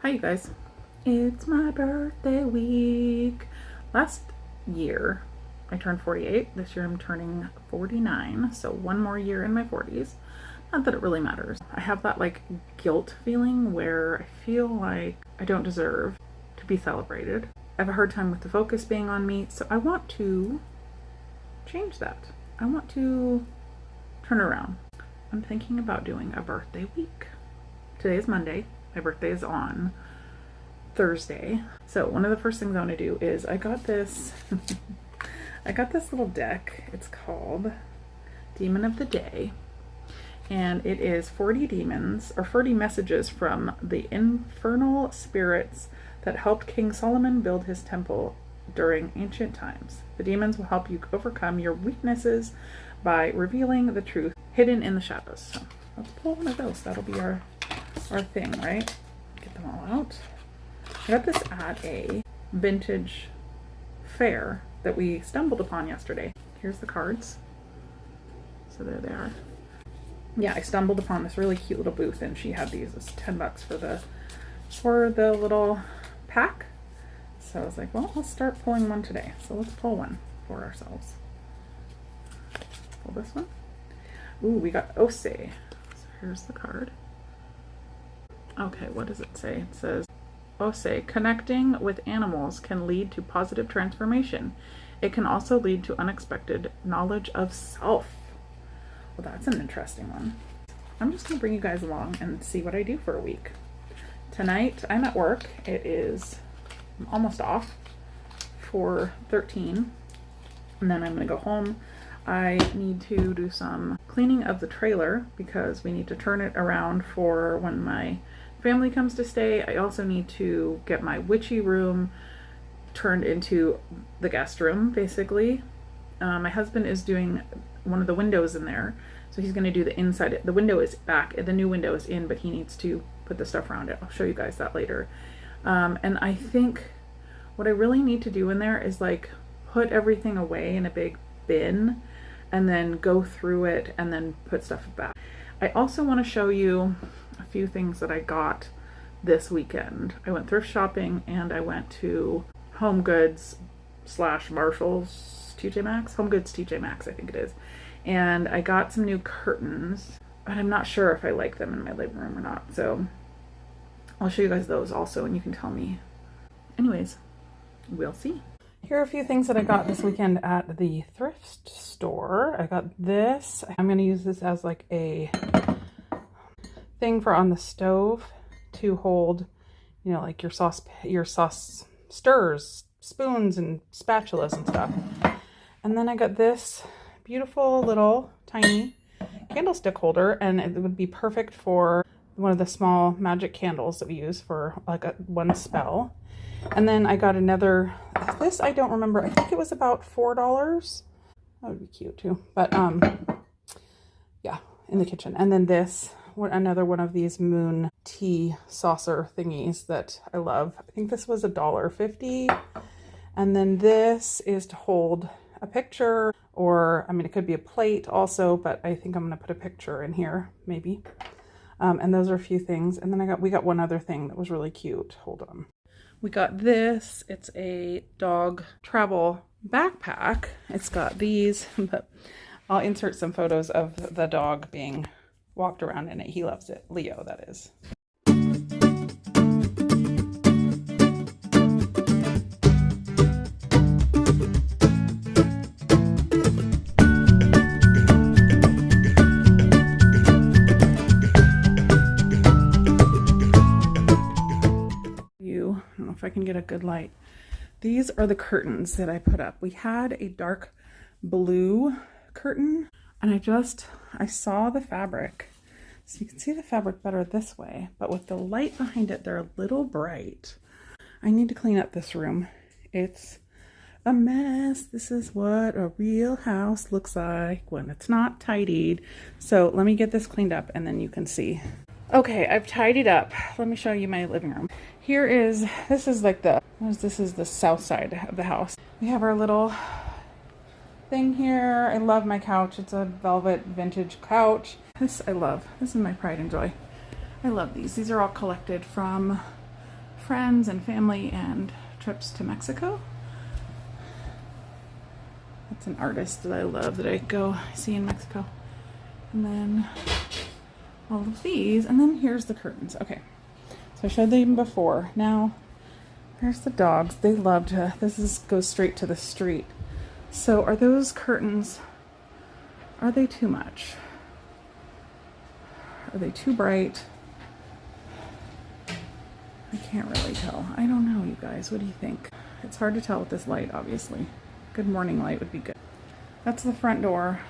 Hi you guys, it's my birthday week. Last year I turned 48. This year I'm turning 49, so one more year in my 40s. Not that it really matters. I have that like guilt feeling where I feel like I don't deserve to be celebrated. I have a hard time with the focus being on me, so I want to change that. I want to turn around. I'm thinking about doing a birthday week. Today is Monday. My birthday is on Thursday. So one of the first things I want to do is I got this little deck. It's called Demon of the Day. And it is 40 demons or 40 messages from the infernal spirits that helped King Solomon build his temple during ancient times. The demons will help you overcome your weaknesses by revealing the truth hidden in the shadows. So let's pull one of those. That'll be our thing, right? Get them all out. I got this at a vintage fair that we stumbled upon yesterday. Here's the cards. So there they are. Yeah, I stumbled upon this really cute little booth and she had these. It's $10 for the little pack. So I was like, well, let's start pulling one today. So let's pull one for ourselves. Pull this one. Ooh, we got Ose. So here's the card. Okay, what does it say? It says, Ose, connecting with animals can lead to positive transformation. It can also lead to unexpected knowledge of self. Well, that's an interesting one. I'm just going to bring you guys along and see what I do for a week. Tonight, I'm at work. I'm almost off for 13. And then I'm going to go home. I need to do some cleaning of the trailer because we need to turn it around for when my family comes to stay. I also need to get my witchy room turned into the guest room, basically. My husband is doing one of the windows in there, so he's going to do the inside. The window is back, the new window is in, but he needs to put the stuff around it. I'll show you guys that later. And I think what I really need to do in there is like put everything away in a big bin and then go through it and then put stuff back. I also want to show you a few things that I got this weekend. I went thrift shopping and I went to Home Goods / Marshall's TJ Maxx. Home Goods TJ Maxx, I think it is. And I got some new curtains, but I'm not sure if I like them in my living room or not. So I'll show you guys those also and you can tell me. Anyways, we'll see. Here are a few things that I got this weekend at the thrift store. I got this. I'm going to use this as like a thing for on the stove to hold, you know, like your sauce stirs, spoons and spatulas and stuff. And then I got this beautiful little tiny candlestick holder, and it would be perfect for one of the small magic candles that we use for like one spell. And then I got another, this I don't remember, I think it was about $4. That would be cute too. But yeah, in the kitchen. And then this, another one of these moon tea saucer thingies that I love. I think this was $1.50. And then this is to hold a picture, or I mean it could be a plate also, but I think I'm gonna put a picture in here maybe. And those are a few things. And then we got one other thing that was really cute. Hold on. We got this. It's a dog travel backpack. It's got these, but I'll insert some photos of the dog being walked around in it. He loves it. Leo, that is. If I can get a good light. These are the curtains that I put up. We had a dark blue curtain and I saw the fabric. So you can see the fabric better this way, but with the light behind it, they're a little bright. I need to clean up this room. It's a mess. This is what a real house looks like when it's not tidied. So let me get this cleaned up and then you can see. Okay, I've tidied up. Let me show you my living room. This is the south side of the house. We have our little thing here. I love my couch. It's a velvet vintage couch. This I love. This is my pride and joy. I love these. These are all collected from friends and family and trips to Mexico. That's an artist that I love that I go see in Mexico. And then all of these, and then here's the curtains. Okay, so I showed them before. Now there's the dogs. They love to, goes straight to the street. So are those curtains, are they too much? Are they too bright? I can't really tell. I don't know, you guys. What do you think? It's hard to tell with this light, obviously. Good morning light would be good. That's the front door.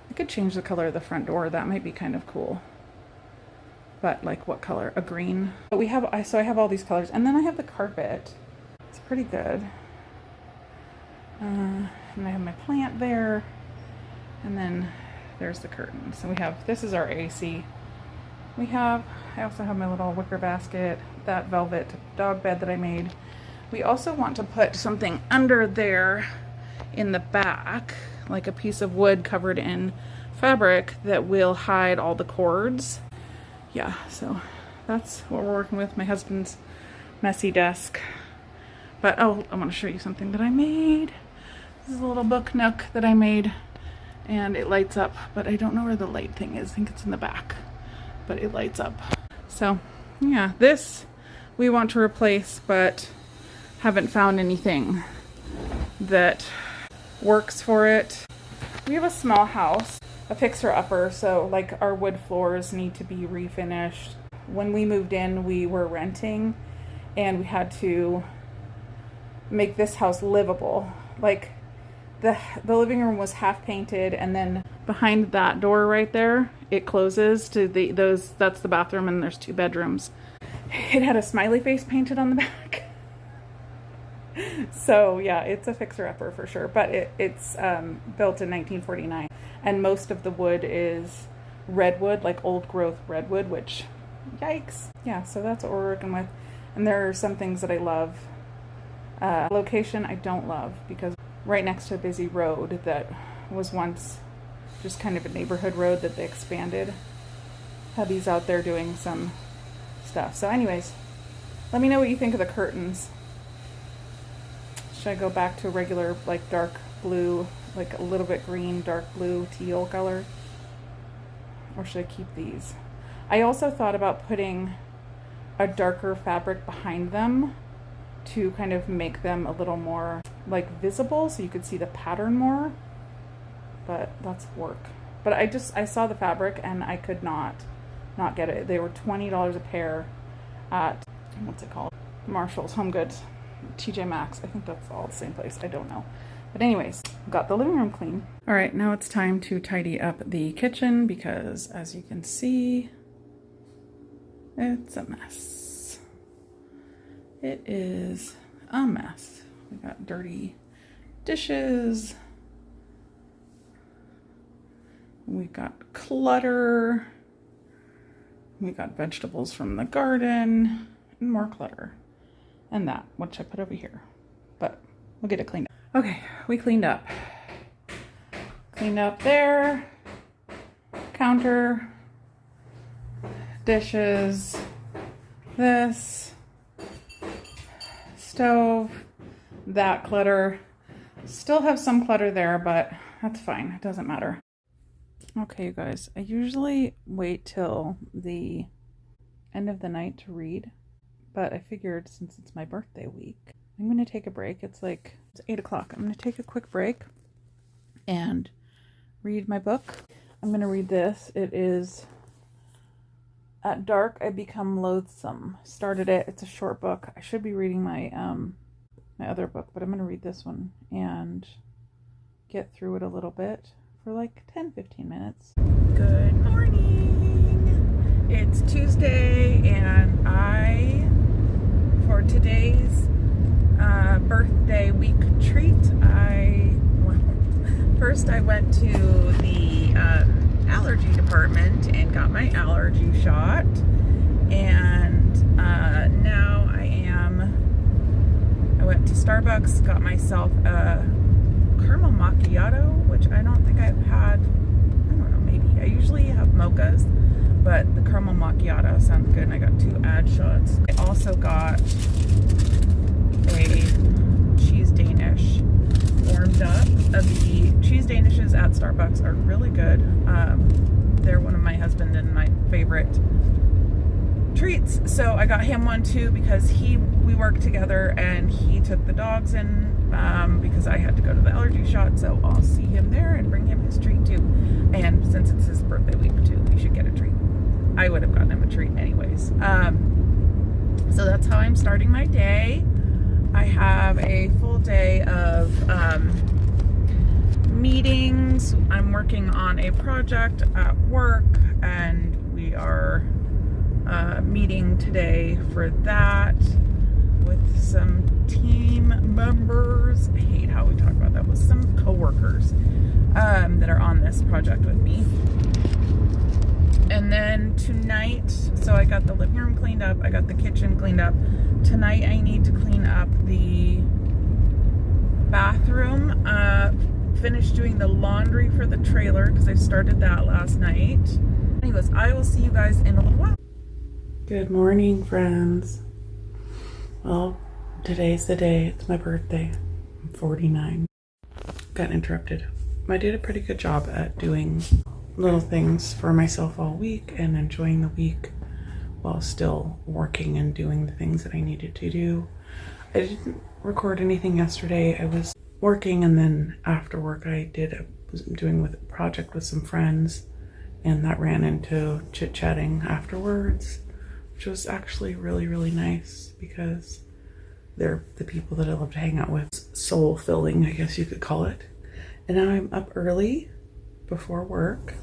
I could change the color of the front door. That might be kind of cool. But like what color? A green. But we have, so I have all these colors. And then I have the carpet. It's pretty good. And I have my plant there. And then there's the curtains. So we have, this is our AC. I also have my little wicker basket, that velvet dog bed that I made. We also want to put something under there in the back, like a piece of wood covered in fabric that will hide all the cords. Yeah, so that's what we're working with, my husband's messy desk. But oh, I want to show you something that I made. This is a little book nook that I made, and it lights up, but I don't know where the light thing is. I think it's in the back, but it lights up. So yeah, this we want to replace, but haven't found anything that works for it. We have a small house, a fixer-upper, so like our wood floors need to be refinished. When we moved in, we were renting, and we had to make this house livable. Like the living room was half painted, and then behind that door right there, it closes to that's the bathroom, and there's 2 bedrooms. It had a smiley face painted on the back. So yeah, it's a fixer-upper for sure, but it's built in 1949, and most of the wood is redwood, like old growth redwood, which, yikes. Yeah, so that's what we're working with. And there are some things that I love. Location I don't love, because right next to a busy road that was once just kind of a neighborhood road that they expanded. Hubby's out there doing some stuff. So anyways, let me know what you think of the curtains. Should I go back to a regular, like dark blue, like a little bit green, dark blue, teal color? Or should I keep these? I also thought about putting a darker fabric behind them to kind of make them a little more like visible, so you could see the pattern more. But that's work. But I saw the fabric and I could not get it. They were $20 a pair at, what's it called? Marshall's, Home Goods, TJ Maxx. I think that's all the same place. I don't know. But anyways, got the living room clean. All right, now it's time to tidy up the kitchen, because as you can see, it's a mess. It is a mess. We got dirty dishes. We got clutter. We got vegetables from the garden, and more clutter. And that, which I put over here. But we'll get it cleaned up. Okay, we cleaned up. Cleaned up there. Counter. Dishes. This. Stove. That clutter. Still have some clutter there, but that's fine. It doesn't matter. Okay, you guys, I usually wait till the end of the night to read, but I figured since it's my birthday week, I'm going to take a break. It's 8 o'clock. I'm going to take a quick break and read my book. I'm going to read this. It is At Dark I Become Loathsome. Started it. It's a short book. I should be reading my my other book, but I'm going to read this one and get through it a little bit for like 10-15 minutes. Good morning. It's Tuesday, and for today's birthday week treat, first I went to the allergy department and got my allergy shot, and now I went to Starbucks, got myself a caramel macchiato, which I don't think I've had. I don't know, maybe. I usually have mochas, but the caramel macchiato sounds good, and I got 2 ad shots. I also got a cheese Danish warmed up. The cheese Danishes at Starbucks are really good. They're one of my husband and my favorite treats, so I got him one too because we work together, and he took the dogs in because I had to go to the allergy shot, so I'll see him there and bring him his treat too. And since it's his birthday week too, he should get a treat. I would have gotten him a treat anyways. So that's how I'm starting my day. I have a full day of meetings. I'm working on a project at work, and we are meeting today for that with some team members. I hate how we talk about that, with some coworkers that are on this project with me. And then tonight, so I got the living room cleaned up, I got the kitchen cleaned up. Tonight I need to clean up the bathroom, finish doing the laundry for the trailer because I started that last night. Anyways, I will see you guys in a little while. Good morning, friends. Well, today's the day. It's my birthday. I'm 49. Got interrupted. I did a pretty good job at doing little things for myself all week and enjoying the week while still working and doing the things that I needed to do. I didn't record anything yesterday. I was working, and then after work I was doing a project with some friends, and that ran into chit-chatting afterwards, which was actually really, really nice because they're the people that I love to hang out with. Soul filling, I guess you could call it. And now I'm up early before work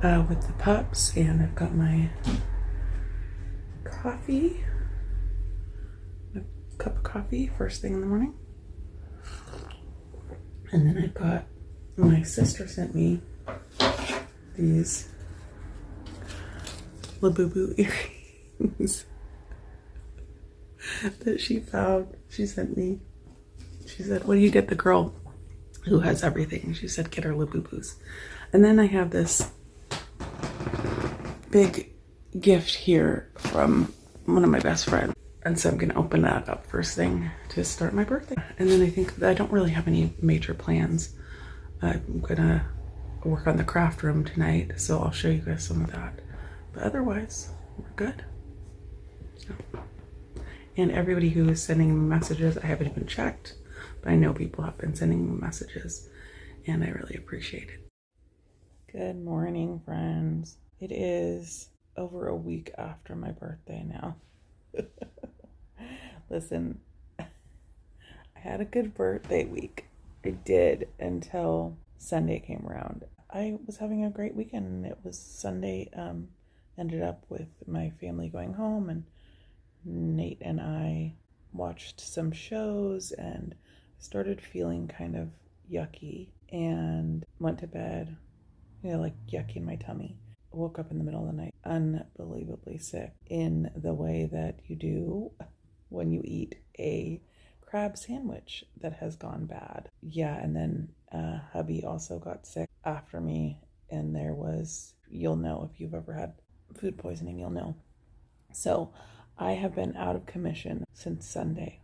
with the pups, and I've got my coffee, a cup of coffee first thing in the morning. And then I've got, my sister sent me these Labubu earrings that she found. She sent me, she said, what do you get the girl who has everything? She said, get her Labubus. And then I have this big gift here from one of my best friends. And so I'm going to open that up first thing to start my birthday. And then I think I don't really have any major plans. I'm going to work on the craft room tonight, so I'll show you guys some of that. But otherwise, we're good. So. And everybody who is sending me messages, I haven't even checked, but I know people have been sending me messages, and I really appreciate it. Good morning, friends. It is over a week after my birthday now. Listen, I had a good birthday week. I did, until Sunday came around. I was having a great weekend, and it was Sunday. Ended up with my family going home, and Nate and I watched some shows and started feeling kind of yucky and went to bed, like yucky in my tummy. Woke up in the middle of the night, unbelievably sick, in the way that you do when you eat a crab sandwich that has gone bad. Yeah, and then hubby also got sick after me, and you'll know if you've ever had food poisoning, you'll know. So I have been out of commission since Sunday.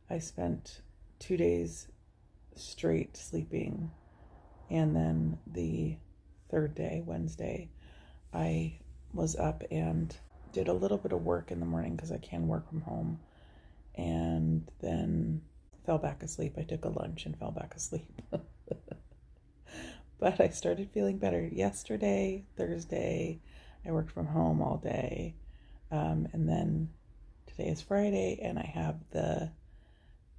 I spent 2 days straight sleeping, and then the third day, Wednesday, I was up and did a little bit of work in the morning because I can work from home, and then fell back asleep. I took a lunch and fell back asleep. But I started feeling better yesterday, Thursday. I worked from home all day, and then today is Friday, and I have the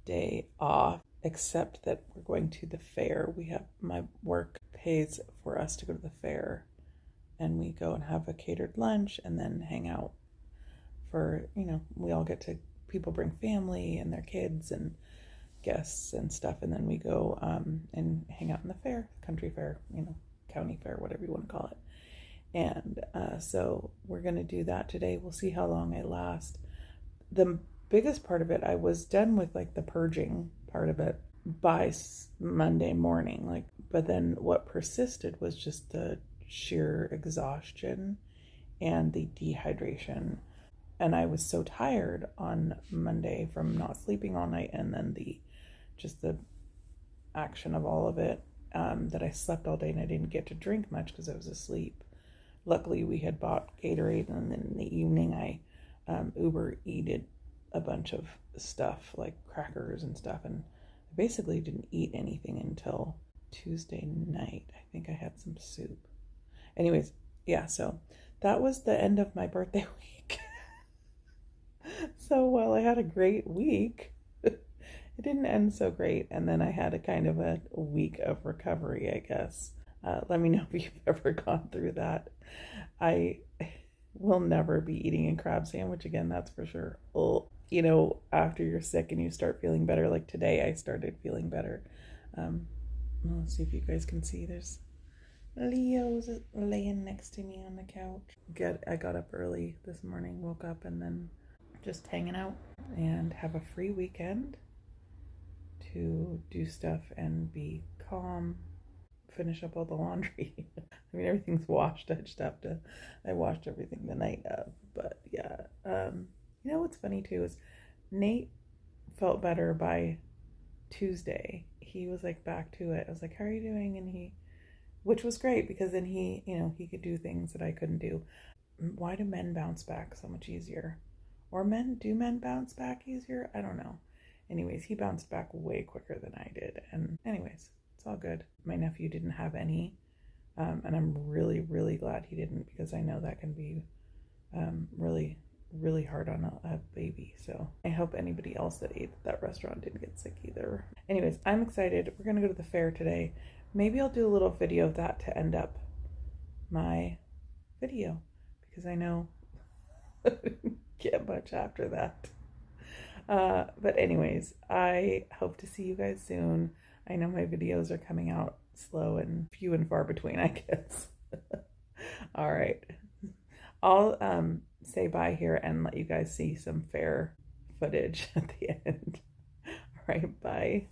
day off, except that we're going to the fair. My work pays for us to go to the fair, and we go and have a catered lunch and then hang out for, we all people bring family and their kids and guests and stuff, and then we go and hang out in the fair, country fair, county fair, whatever you want to call it. And so we're going to do that today. We'll see how long I last. The biggest part of it, I was done with the purging part of it by Monday morning, but then what persisted was just the sheer exhaustion and the dehydration. And I was so tired on Monday from not sleeping all night, and then the action of all of it, that I slept all day and I didn't get to drink much because I was asleep. Luckily, we had bought Gatorade, and then in the evening I Uber eated a bunch of stuff like crackers and stuff, and I basically didn't eat anything until Tuesday night. I think I had some soup. Anyways, yeah, so that was the end of my birthday week. So while I had a great week, it didn't end so great, and then I had a kind of a week of recovery, I guess. Let me know if you've ever gone through that. I will never be eating a crab sandwich again, that's for sure. Oh, you know, after you're sick and you start feeling better, like today I started feeling better. Let's see if you guys can see. There's Leo's laying next to me on the couch. I got up early this morning, woke up, and then just hanging out and have a free weekend to do stuff and be calm, finish up all the laundry. I mean, everything's washed. I washed everything the night of, but yeah. You know what's funny too is Nate felt better by Tuesday. He was like back to it. I was like, how are you doing? And which was great because then he could do things that I couldn't do. Why do men bounce back so much easier? Or do men bounce back easier? I don't know. Anyways, he bounced back way quicker than I did. And anyways, it's all good. My nephew didn't have any. And I'm really, really glad he didn't, because I know that can be really, really hard on a baby. So I hope anybody else that ate at that restaurant didn't get sick either. Anyways, I'm excited. We're going to go to the fair today. Maybe I'll do a little video of that to end up my video, because I know get much after that. But anyways, I hope to see you guys soon. I know my videos are coming out slow and few and far between, I guess. All right. I'll say bye here and let you guys see some fair footage at the end. All right, bye.